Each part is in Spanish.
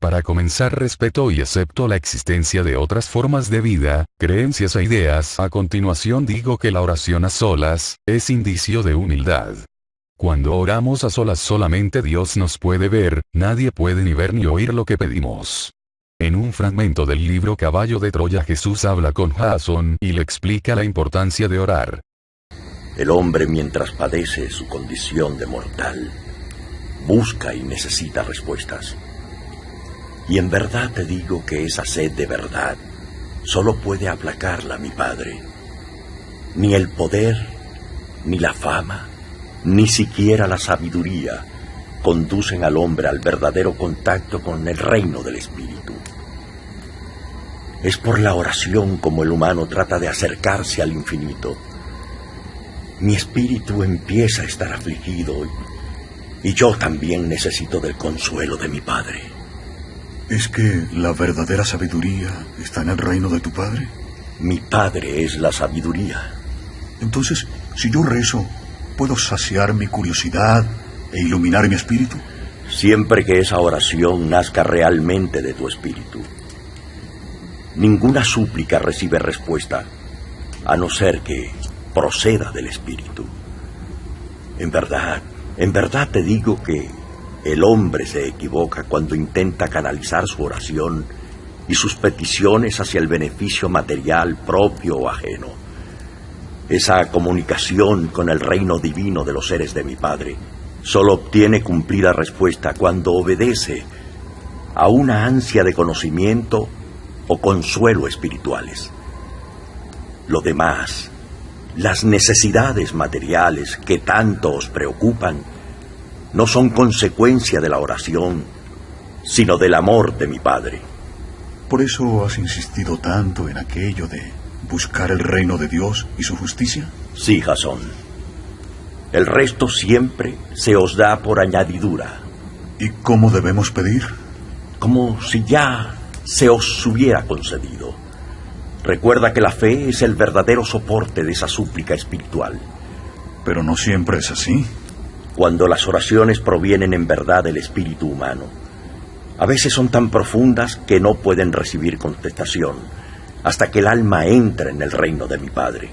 Para comenzar, respeto y acepto la existencia de otras formas de vida, creencias e ideas. A continuación digo que la oración a solas es indicio de humildad. Cuando oramos a solas solamente Dios nos puede ver, nadie puede ni ver ni oír lo que pedimos. En un fragmento del libro Caballo de Troya, Jesús habla con Jasón y le explica la importancia de orar. El hombre, mientras padece su condición de mortal, busca y necesita respuestas. Y en verdad te digo que esa sed de verdad solo puede aplacarla mi Padre. Ni el poder, ni la fama, ni siquiera la sabiduría conducen al hombre al verdadero contacto con el reino del Espíritu. Es por la oración como el humano trata de acercarse al infinito. Mi espíritu empieza a estar afligido y yo también necesito del consuelo de mi Padre. ¿Es que la verdadera sabiduría está en el reino de tu Padre? Mi Padre es la sabiduría. Entonces, si yo rezo, ¿puedo saciar mi curiosidad e iluminar mi espíritu? Siempre que esa oración nazca realmente de tu espíritu. Ninguna súplica recibe respuesta, a no ser que proceda del espíritu. En verdad te digo que el hombre se equivoca cuando intenta canalizar su oración y sus peticiones hacia el beneficio material propio o ajeno. Esa comunicación con el reino divino de los seres de mi Padre solo obtiene cumplida respuesta cuando obedece a una ansia de conocimiento o consuelo espirituales. Lo demás, las necesidades materiales que tanto os preocupan, no son consecuencia de la oración, sino del amor de mi Padre. ¿Por eso has insistido tanto en aquello de buscar el reino de Dios y su justicia? Sí, Jasón. El resto siempre se os da por añadidura. ¿Y cómo debemos pedir? Como si ya se os hubiera concedido. Recuerda que la fe es el verdadero soporte de esa súplica espiritual. Pero no siempre es así. Cuando las oraciones provienen en verdad del espíritu humano, a veces son tan profundas que no pueden recibir contestación hasta que el alma entra en el reino de mi Padre.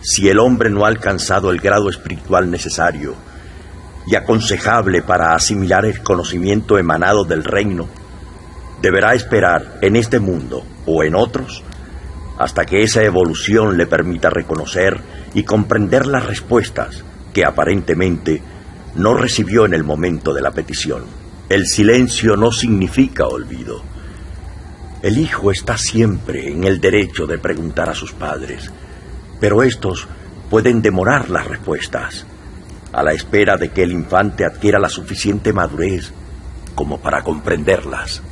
Si el hombre no ha alcanzado el grado espiritual necesario y aconsejable para asimilar el conocimiento emanado del reino, deberá esperar en este mundo o en otros hasta que esa evolución le permita reconocer y comprender las respuestas que aparentemente no recibió en el momento de la petición. El silencio no significa olvido. El hijo está siempre en el derecho de preguntar a sus padres, pero estos pueden demorar las respuestas, a la espera de que el infante adquiera la suficiente madurez como para comprenderlas.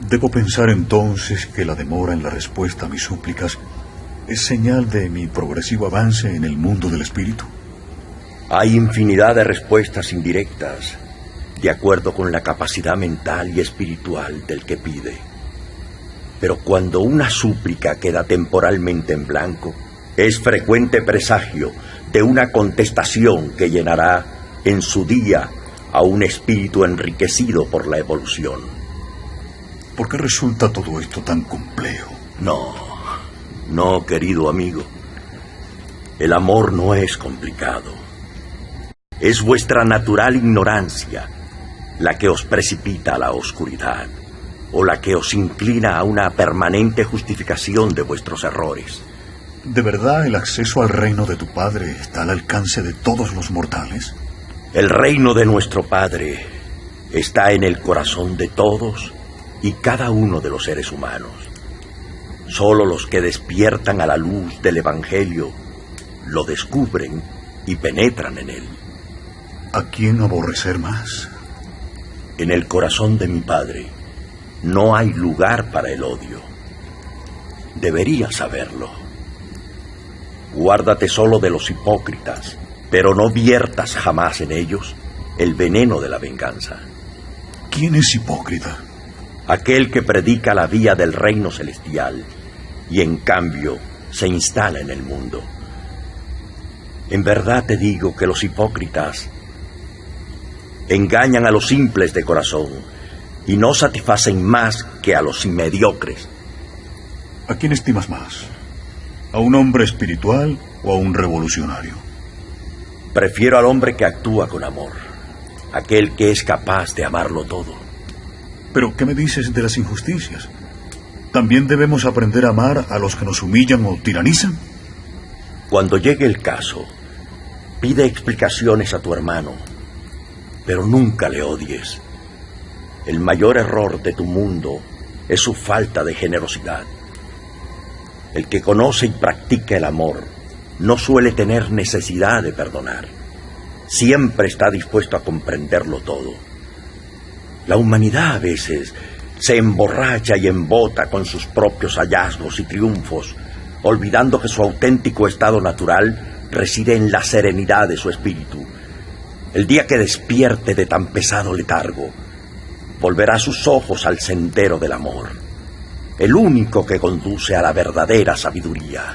¿Debo pensar entonces que la demora en la respuesta a mis súplicas es señal de mi progresivo avance en el mundo del espíritu? Hay infinidad de respuestas indirectas, de acuerdo con la capacidad mental y espiritual del que pide. Pero cuando una súplica queda temporalmente en blanco, es frecuente presagio de una contestación que llenará en su día a un espíritu enriquecido por la evolución. ¿Por qué resulta todo esto tan complejo? No, querido amigo. El amor no es complicado. Es vuestra natural ignorancia la que os precipita a la oscuridad o la que os inclina a una permanente justificación de vuestros errores. ¿De verdad el acceso al reino de tu Padre está al alcance de todos los mortales? El reino de nuestro Padre está en el corazón de todos y cada uno de los seres humanos. Solo los que despiertan a la luz del Evangelio lo descubren y penetran en él. ¿A quién aborrecer más? En el corazón de mi Padre no hay lugar para el odio. Deberías saberlo. Guárdate solo de los hipócritas, pero no viertas jamás en ellos el veneno de la venganza. ¿Quién es hipócrita? Aquel que predica la vía del reino celestial y en cambio se instala en el mundo. En verdad te digo que los hipócritas engañan a los simples de corazón y no satisfacen más que a los mediocres. ¿A quién estimas más? ¿A un hombre espiritual o a un revolucionario? Prefiero al hombre que actúa con amor, aquel que es capaz de amarlo todo. ¿Pero qué me dices de las injusticias? ¿También debemos aprender a amar a los que nos humillan o tiranizan? Cuando llegue el caso, pide explicaciones a tu hermano, pero nunca le odies. El mayor error de tu mundo es su falta de generosidad. El que conoce y practica el amor no suele tener necesidad de perdonar. Siempre está dispuesto a comprenderlo todo. La humanidad a veces se emborracha y embota con sus propios hallazgos y triunfos, olvidando que su auténtico estado natural reside en la serenidad de su espíritu. El día que despierte de tan pesado letargo, volverá sus ojos al sendero del amor, el único que conduce a la verdadera sabiduría.